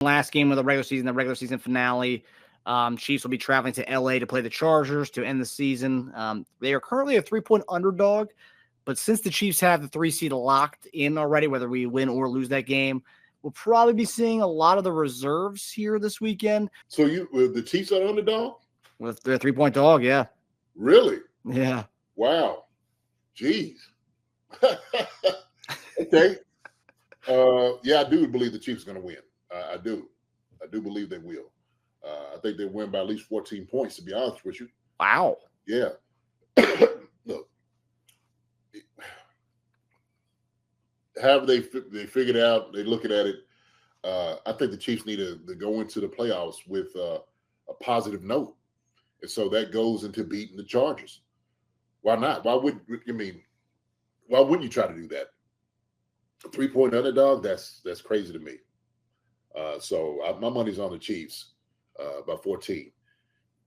last game of the regular season finale. Chiefs will be traveling to LA to play the Chargers to end the season. They are currently a 3-point underdog, but since the Chiefs have the 3 seed locked in already, whether we win or lose that game, we'll probably be seeing a lot of the reserves here this weekend. So the Chiefs are underdog? With their 3-point dog, yeah. Really? Yeah. Wow. Jeez. Okay. Yeah, I do believe the Chiefs are going to win. I do believe they will. I think they win by at least 14 points, to be honest with you. Wow. Yeah. Look, however they figured out, they're looking at it. I think the Chiefs need to go into the playoffs with a positive note. And so that goes into beating the Chargers. Why not? Why wouldn't you try to do that? A 3-point underdog, that's crazy to me. So my money's on the Chiefs by 14.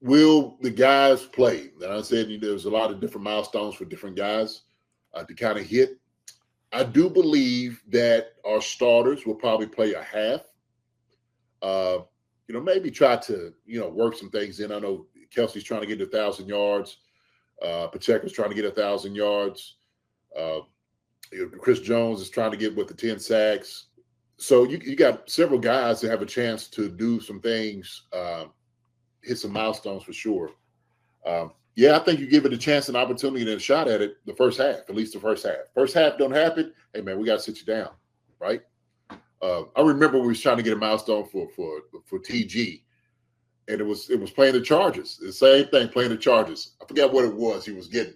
Will the guys play? And I said there's a lot of different milestones for different guys to kind of hit. I do believe that our starters will probably play a half. Maybe try to, work some things in. I know Kelsey's trying to get 1,000 yards. Pacheco's trying to get 1,000 yards. Chris Jones is trying to get with the 10 sacks. So you got several guys that have a chance to do some things, hit some milestones for sure. Yeah, I think you give it a chance, an opportunity, and a shot at it the first half, at least the first half. First half don't happen, hey, man, we got to sit you down, right? I remember we was trying to get a milestone for TG, and it was playing the Chargers. The same thing, playing the Chargers. I forgot what it was he was getting.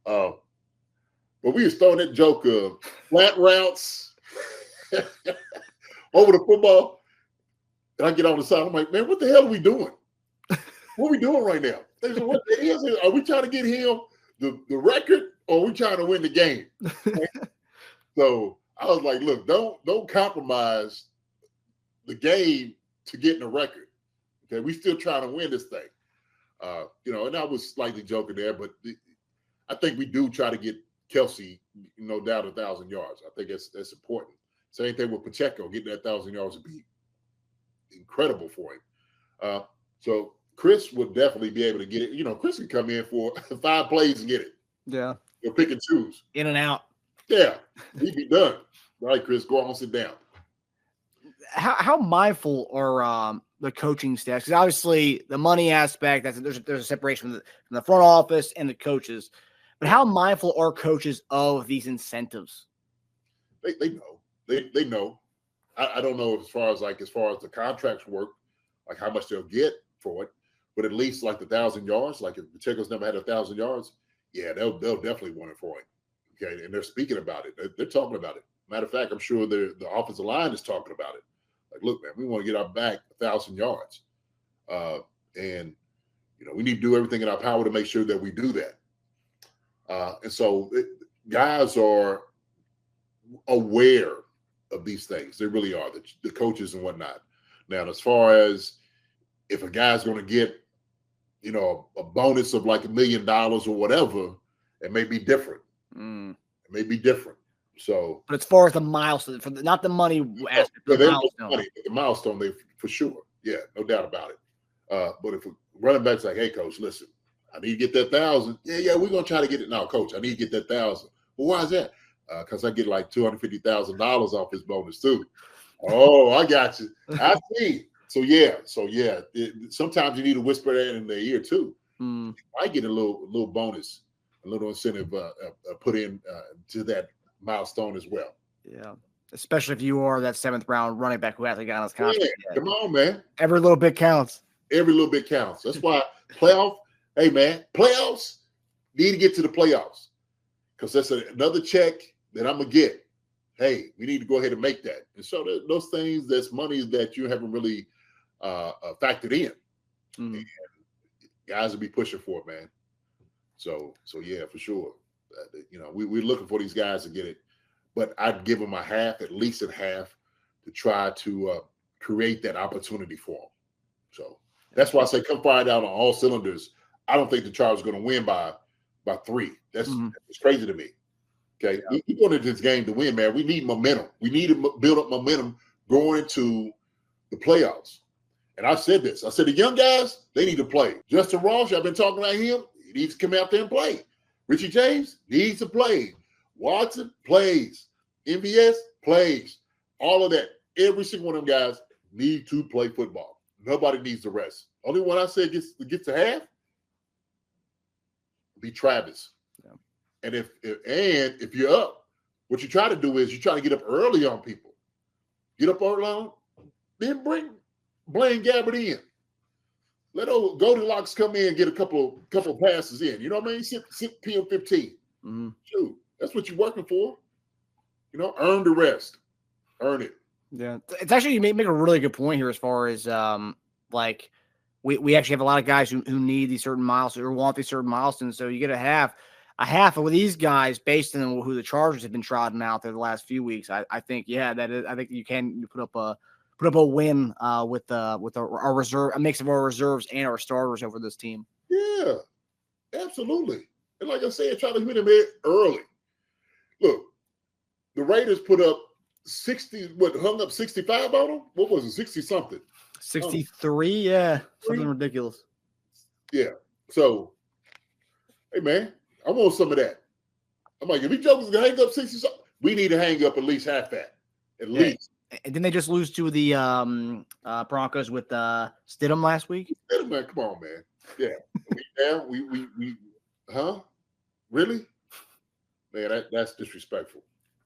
But we was throwing that joke of flat routes over the football. And I get on the side. I'm like, man, what the hell are we doing? What are we doing right now? They said, what the hell? Are we trying to get him the record, or are we trying to win the game? So I was like, look, don't compromise the game to getting a record. Okay, we still trying to win this thing. And I was slightly joking there, but I think we do try to get Kelsey, no doubt, 1,000 yards. I think that's important. Same thing with Pacheco. Getting that 1,000 yards would be incredible for him. So Chris would definitely be able to get it. Chris can come in for 5 plays and get it. Yeah. He'll pick and choose. In and out. Yeah. He'd be done. All right, Chris, go on, sit down. How mindful are the coaching staff? Because obviously the money aspect, there's a separation from the front office and the coaches. But how mindful are coaches of these incentives? They know. They know. I don't know as far as the contracts work, like how much they'll get for it, but at least like the 1,000 yards, like if Pacheco's never had 1,000 yards, yeah, they'll definitely want it for him. Okay, and they're speaking about it. They're talking about it. Matter of fact, I'm sure the offensive line is talking about it. Like, look, man, we want to get our back 1,000 yards, and we need to do everything in our power to make sure that we do that. And so guys are aware of these things. They really are, the coaches and whatnot. Now, as far as if a guy's going to get, a bonus of like $1 million or whatever, it may be different. It may be different. So, but as far as the milestone, not the money aspect, the milestone. Money, the milestone, they for sure. Yeah, no doubt about it. But if a running back's like, hey, coach, listen, I need to get that 1,000. Yeah, we're gonna try to get it now, coach. I need to get that 1,000. Well, why is that? Because I get like $250,000 off his bonus too. Oh, I got you. I see. So yeah. Sometimes you need to whisper that in their ear too. You might get a little bonus, a little incentive put in to that milestone as well. Yeah, especially if you are that 7th round running back who hasn't gotten his contract yet. Come on, man. Every little bit counts. Every little bit counts. That's why playoffs need to get to the playoffs, because that's another check that I'm gonna get. Hey, we need to go ahead and make that. And so those things, that's money that you haven't really factored in. And guys will be pushing for it, man. So yeah, for sure. We're looking for these guys to get it, but I'd give them at least a half, to try to create that opportunity for them. So that's why I say come find out on all cylinders. I don't think the Chargers are going to win by 3. That's crazy to me. Okay, yeah. We're going into this game to win, man. We need momentum. We need to build up momentum going into the playoffs. And I said this. I said, the young guys, they need to play. Justin Ross, I've been talking about him. He needs to come out there and play. Richie James needs to play. Watson plays. MVS plays. All of that. Every single one of them guys need to play football. Nobody needs to rest. Only one I said gets to half be Travis. Yeah. And if you're up, what you try to do is you try to get up early on people. Get up early on, then bring Blaine Gabbert in. Let old Goldilocks come in and get a couple passes in. You know what I mean? Sit PM 15. Mm-hmm. Shoot, that's what you're working for. You know, earn the rest. Earn it. Yeah. It's actually, you make a really good point here as far as like we actually have a lot of guys who need these certain milestones or want these certain milestones. So you get a half of these guys based on who the Chargers have been trotting out there the last few weeks. I think, yeah, I think you can put up a win with our reserve, a mix of our reserves and our starters over this team. Yeah, absolutely. And like I said, try to hit them early. Look, the Raiders put up 60, hung up 65 on them? What was it, 60 something? 63, yeah, something ridiculous. Yeah. So, hey man, I want some of that. I'm like, if these jokers gonna hang up 60 something, we need to hang up at least half that. At least. And didn't they just lose to the Broncos with Stidham last week? Stidham, man, come on, man. Yeah. We huh? Really? Man, that's disrespectful.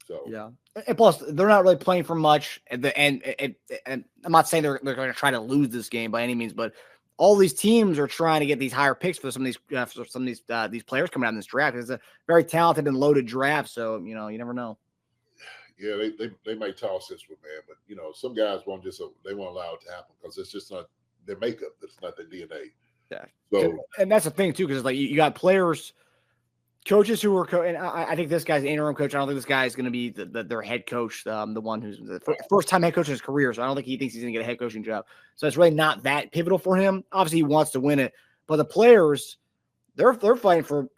So yeah. And plus, they're not really playing for much. And I'm not saying they're going to try to lose this game by any means, but all these teams are trying to get these higher picks for some of these players coming out in this draft. It's a very talented and loaded draft, so you never know. Yeah, they might toss this one, man, but some guys won't allow it to happen because it's just not their makeup. It's not their DNA. Yeah. So, and that's the thing too, because it's like you got players, coaches who are and I think this guy's an interim coach. I don't think this guy is going to be their head coach, the one who's the first time head coach in his career. So I don't think he thinks he's going to get a head coaching job. So it's really not that pivotal for him. Obviously, he wants to win it, but the players, they're fighting for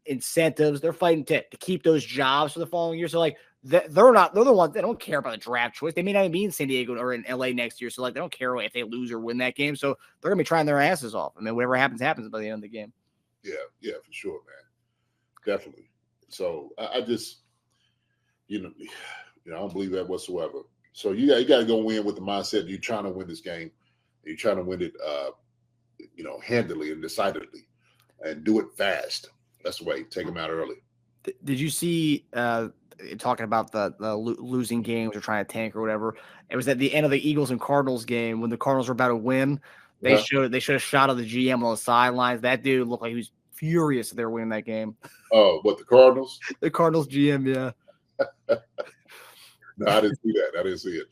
incentives. They're fighting to keep those jobs for the following year. So like they're the ones they don't care about the draft choice. They may not even be in San Diego or in LA next year. So like they don't care if they lose or win that game. So they're going to be trying their asses off. I mean, whatever happens by the end of the game. Yeah, for sure, man. Definitely. So I just, I don't believe that whatsoever. So you got to go in with the mindset you're trying to win this game. You're trying to win it, handily and decidedly, and do it fast. That's the way. Take them out early. Did you see talking about the losing games or trying to tank or whatever? It was at the end of the Eagles and Cardinals game when the Cardinals were about to win. They showed a shot of the GM on the sidelines. That dude looked like he was furious that they were winning that game. Oh, what, the Cardinals? The Cardinals GM, yeah. No, I didn't see that. I didn't see it.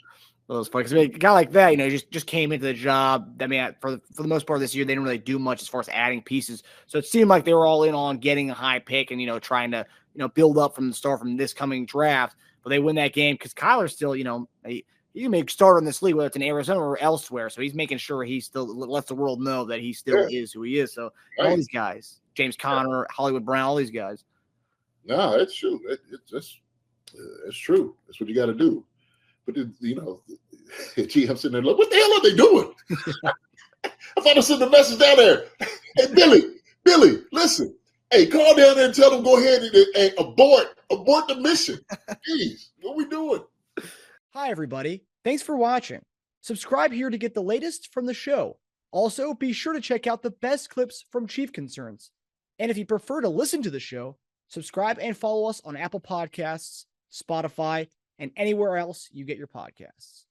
Well, it was funny because a guy like that, just came into the job. I mean, for the most part this year, they didn't really do much as far as adding pieces. So it seemed like they were all in on getting a high pick and trying to build up from the start from this coming draft. But they win that game because Kyler's still he can make starter in this league, whether it's in Arizona or elsewhere. So he's making sure he still lets the world know that he still is who he is. So all these guys, James Conner, Hollywood Brown, all these guys. No, that's true. That's true. That's what you got to do. But gee, I'm sitting there like, what the hell are they doing? I thought I sent the message down there. Hey, Billy, listen. Hey, call down there and tell them go ahead and abort the mission. Jeez, what are we doing? Hi, everybody. Thanks for watching. Subscribe here to get the latest from the show. Also, be sure to check out the best clips from Chief Concerns. And if you prefer to listen to the show, subscribe and follow us on Apple Podcasts, Spotify, and anywhere else you get your podcasts.